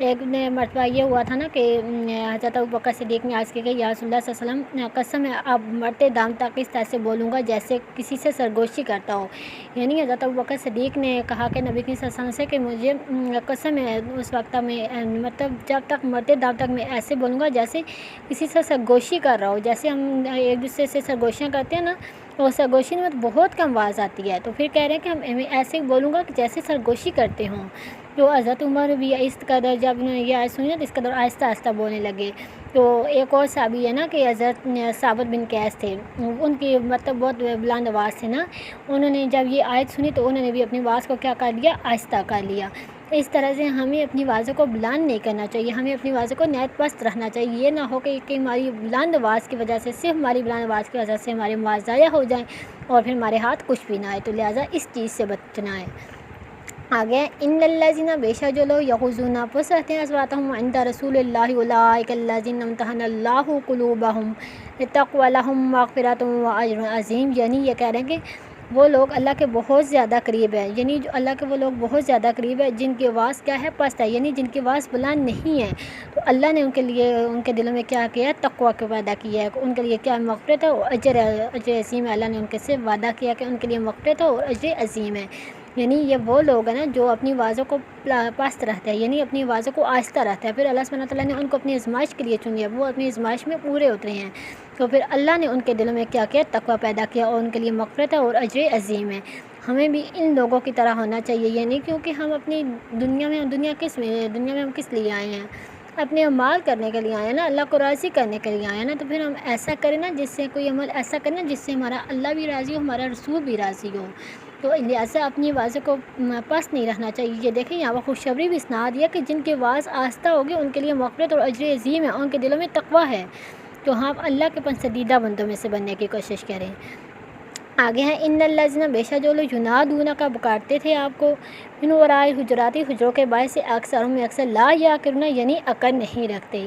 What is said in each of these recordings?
ایک مرتبہ یہ ہوا تھا نا کہ حضرت ابوبکر صدیق نے عرض کی کہ یا رسول اللہ صلی اللہ علیہ وسلم قسم ہے اب مرتے دم تک اس طرح سے بولوں گا جیسے کسی سے سرگوشی کرتا ہو. یعنی حضرت ابوبکر صدیق نے کہا کہ نبی صلی اللہ علیہ وسلم سے کہ مجھے قسم ہے اس وقت میں مطلب جب تک مرتے دم تک میں ایسے بولوں گا جیسے کسی سے سرگوشی کر رہا ہو. جیسے ہم ایک دوسرے سے سرگوشیاں کرتے ہیں نا، اور سرگوشی میں بہت کم آواز آتی ہے، تو پھر کہہ رہے ہیں کہ میں ایسے بولوں گا کہ جیسے سرگوشی کرتے ہوں. تو حضرت عمر بھی اس قدر جب انہوں نے یہ آیت سنی تو اس قدر آہستہ آہستہ بولنے لگے. تو ایک اور صحابی ہے نا کہ حضرت ثابت بن قیس تھے، ان کی مطلب بہت بلند آواز تھی نا، انہوں نے جب یہ آیت سنی تو انہوں نے بھی اپنی آواز کو کیا کر لیا، آہستہ کر لیا. اس طرح سے ہمیں اپنی آوازوں کو بلند نہیں کرنا چاہیے، ہمیں اپنی آوازوں کو نہایت پست رکھنا چاہیے. یہ نہ ہو کہ ہماری بلند آواز کی وجہ سے، صرف ہماری بلند آواز کی وجہ سے ہماری آواز ضائع ہو جائیں اور پھر ہمارے ہاتھ کچھ بھی نہ آئے. تو لہٰذا اس چیز سے بچنا ہے. آگے ان الذین بے شک جو لوگ یغضون پس رہتے ہیں اصواتہم عند رسول اللہ اولئک الذین امتحن اللہ قلوبہم للتقوی لہم مغفرۃ واجر عظیم. یعنی یہ کہہ رہے ہیں کہ وہ لوگ اللہ کے بہت زیادہ قریب ہے، یعنی جو اللہ کے وہ لوگ بہت زیادہ قریب ہے جن کی آواز کیا ہے، پست ہے، یعنی جن کی آواز بلند نہیں ہے. تو اللہ نے ان کے لیے ان کے دلوں میں کیا کیا ہے، تقوی کو پیدا کیا ہے. ان کے لیے کیا مغفرت ہے اور اجر عظیم ہے. اللہ نے ان کے سے وعدہ کیا کہ ان کے لیے مغفرت ہے اور اجر عظیم ہے. یعنی یہ وہ لوگ ہیں نا جو اپنی آوازوں کو پست رہتے ہیں، یعنی اپنی آوازوں کو آہستہ رہتا ہے. پھر اللہ سبحانہ تعالیٰ نے ان کو اپنی آزمائش کے لیے چن لیا، وہ اپنی آزمائش میں پورے اترے ہیں. تو پھر اللہ نے ان کے دلوں میں کیا کیا، تقوی پیدا کیا اور ان کے لیے مغفرت ہے اور اجر عظیم ہے. ہمیں بھی ان لوگوں کی طرح ہونا چاہیے. یعنی کیونکہ ہم اپنی دنیا میں ہم کس لیے آئے ہیں، اپنے اعمال کرنے کے لیے آئے ہیں نا، اللہ کو راضی کرنے کے لیے آئے ہیں نا. تو پھر ہم ایسا کریں نا جس سے کوئی عمل ایسا کرنا جس سے ہمارا اللہ بھی راضی ہو، ہمارا رسول بھی راضی ہو. تو لہٰذا اپنی آوازوں کو پست نہیں رکھنا چاہیے. یہ دیکھیں یہاں پر خوشخبری بھی سنا دیا کہ جن کی آواز آہستہ ہوگی ان کے لیے مغفرت اور اجر عظیم ہے، ان کے دلوں میں تقوی ہے. تو ہم اللہ کے پسندیدہ بندوں میں سے بننے کی کوشش کریں. آگے ہیں ان الذین بے شک جو لوگ ینادون کا پکارتے تھے آپ کو من وراء الحجرات حجروں کے باعث سے اکثر میں اکثر لا یعقلون یعنی عقل نہیں رکھتے.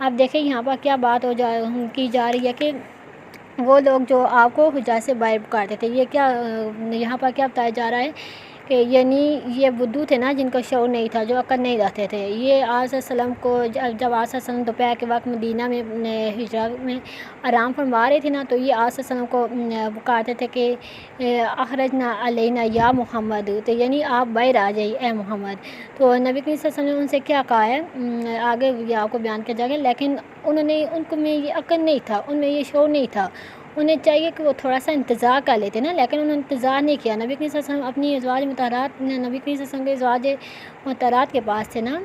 اب دیکھیں یہاں پر کیا بات کی جا رہی ہے کہ وہ لوگ جو آپ کو حجرات سے باہر پکارتے تھے، یہ کیا یہاں پر کیا بتایا جا رہا ہے کہ یعنی یہ بدو تھے نا جن کو شعور نہیں تھا، جو عقل نہیں رکھتے تھے. یہ آج صلی اللہ علیہ وسلم کو جب آج صلی اللہ علیہ وسلم دوپہر کے وقت مدینہ میں ہجرہ میں آرام فرما رہے تھے نا، تو یہ آج صلی اللہ علیہ وسلم کو پکارتے تھے کہ اخرجنا علینا یا محمد، تو یعنی آپ باہر آ جائیے اے محمد. تو نبی کریم صلی اللہ علیہ وسلم نے ان سے کیا کہا ہے، آگے یہ آپ کو بیان کیا جائے گا. لیکن ان کو میں یہ عقل نہیں تھا، ان میں یہ شعور نہیں تھا. انہیں چاہیے کہ وہ تھوڑا سا انتظار کر لیتے نا، لیکن انہوں نے انتظار نہیں کیا. نبی کریم صلی اللہ علیہ وسلم اپنی ازواج مطہرات، نبی کریم صلی اللہ علیہ وسلم کے ازواج مطہرات کے پاس تھے نا،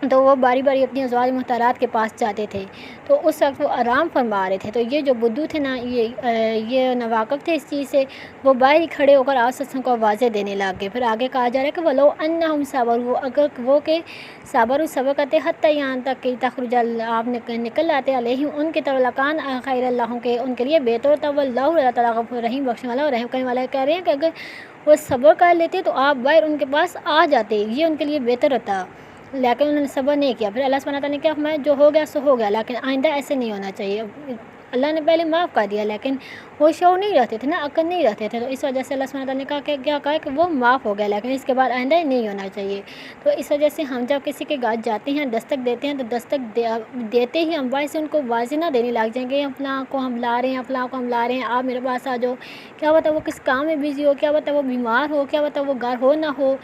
تو وہ باری باری اپنی ازواج مطہرات کے پاس جاتے تھے. تو اس وقت وہ آرام فرما رہے تھے. تو یہ جو بدو تھے نا، یہ ناواقف تھے اس چیز سے، وہ باہر ہی کھڑے ہو کر آپ صلی اللہ علیہ وسلم کو آوازیں دینے لگ گئے. پھر آگے کہا جا رہا ہے کہ وَلَوْ أَنَّهُمْ صَبَرُوا، اگر وہ کہ صبر کرتے حتیٰ یہاں تک کہ تخرج آپ نکل آتے علیہم ان کی طرف لکان خیر اللہ کے ان کے لیے بہتر ہوتا. واللہ اللہ تعالیٰ غفور رحیم، بخشنے والا اور رحم کرنے والا. کہہ رہے ہیں کہ اگر وہ صبر کر لیتے تو آپ باہر ان کے پاس آ جاتے، یہ ان کے لیے بہتر ہوتا. لیکن انہوں نے صبر نہیں کیا. پھر اللہ سبحانہ تعالیٰ نے کیا فرمایا، جو ہو گیا سو ہو گیا، لیکن آئندہ ایسے نہیں ہونا چاہیے. اللہ نے پہلے معاف کر دیا، لیکن وہ شعور نہیں رہتے تھے نا، عقل نہیں رہتے تھے. تو اس وجہ سے اللہ سبحانہ تعالیٰ نے کہا کہ کیا کہا کہ وہ معاف ہو گیا، لیکن اس کے بعد آئندہ نہیں ہونا چاہیے. تو اس وجہ سے ہم جب کسی کے گھر جاتے ہیں، دستک دیتے ہیں، تو دستک دیتے ہی ہم باہر سے ان کو واضح نہ دینے لگ جائیں گے فلاں کو ہم لا رہے ہیں، فلاں کو ہم لا رہے ہیں، آپ میرے پاس آ جاؤ. کیا پتہ وہ کس کام میں بزی ہو، کیا پتہ وہ بیمار ہو، کیا پتہ وہ گھر ہو نہ ہو.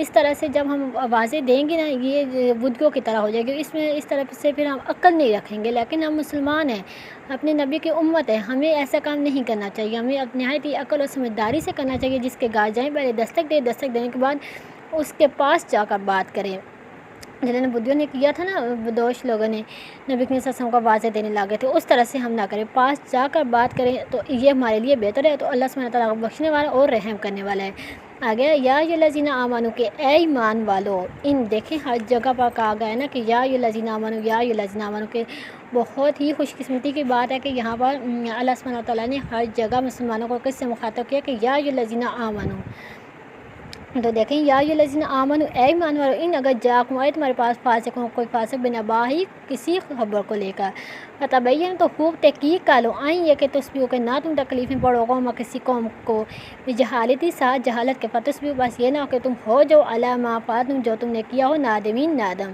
اس طرح سے جب ہم آوازیں دیں گے نا، یہ بدگوں کی طرح ہو جائے گی. اس طرح سے پھر ہم عقل نہیں رکھیں گے. لیکن ہم مسلمان ہیں، اپنے نبی کی امت ہے، ہمیں ایسا کام نہیں کرنا چاہیے. ہمیں نہایت ہی عقل اور سمجھداری سے کرنا چاہیے. جس کے گھر جائیں پہلے دستک دینے کے بعد اس کے پاس جا کر بات کریں. جنہوں نے بدیوں نے کیا تھا نا، بدوش لوگوں نے نبی کریم صلی اللہ علیہ وسلم کو آوازیں دینے لگے تھے، اس طرح سے ہم نہ کریں، پاس جا کر بات کریں. تو یہ ہمارے لیے بہتر ہے. تو اللہ سبحانہ تعالیٰ بخشنے والا اور رحم کرنے والا ہے. آگے یا الذین آمنوا کہ اے ایمان والو. ان دیکھیں ہر جگہ پر کہا گیا ہے نا کہ یا الذین آمنوا، یا الذین آمنوا، کہ بہت ہی خوش قسمتی کی بات ہے کہ یہاں پر اللہ سبحانہ تعالیٰ نے ہر جگہ مسلمانوں کو کس سے مخاطب کیا کہ یا الذین آمنوا. تو دیکھیں یا الذین آمنوا اے ایمان والو ان اگر جاکم آئے تمہارے پاس فاسق ہوں کوئی فاسق بنباہی کسی خبر کو لے کر فتبین تو خوب تحقیق کر لو آئیں یہ کہ تصبیح کہ نہ تم تکلیفیں پڑو قوم کسی قوم کو بجہالتی ساتھ جہالت کے فتصبیح بس یہ نہ ہو کہ تم ہو جو علامہ فاتم جو تم نے کیا ہو نادمین نادم،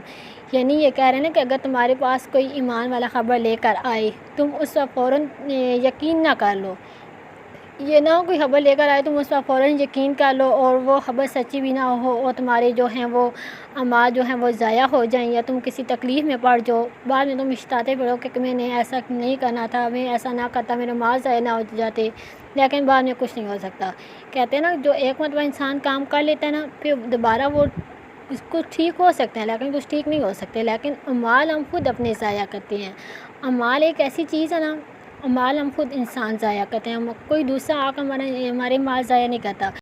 یعنی یہ کہہ رہے ہیں نا کہ اگر تمہارے پاس کوئی ایمان والا خبر لے کر آئے تم اس پر فوراً یقین نہ کر لو، یہ نہ ہو کوئی خبر لے کر آئے تم اس پر فوراً یقین کر لو اور وہ خبر سچی بھی نہ ہو اور تمہارے جو ہیں وہ اعمال جو ہیں وہ ضائع ہو جائیں یا تم کسی تکلیف میں پڑ جاؤ، بعد میں تم اشتاتے پڑو کہ میں نے ایسا نہیں کرنا تھا، میں ایسا نہ کرتا میرے مال ضائع نہ ہو جاتے، لیکن بعد میں کچھ نہیں ہو سکتا۔ کہتے ہیں نا جو ایک مرتبہ انسان کام کر لیتا ہے نا پھر دوبارہ وہ اس کو ٹھیک ہو سکتے ہیں لیکن کچھ ٹھیک نہیں ہو سکتے، لیکن اعمال ہم خود اپنے ضائع کرتے ہیں۔ اعمال ایک ایسی چیز ہے نا، اعمال ہم خود انسان ضائع کرتے ہیں، کوئی دوسرا آ کر ہمارے مال ضائع نہیں کرتا۔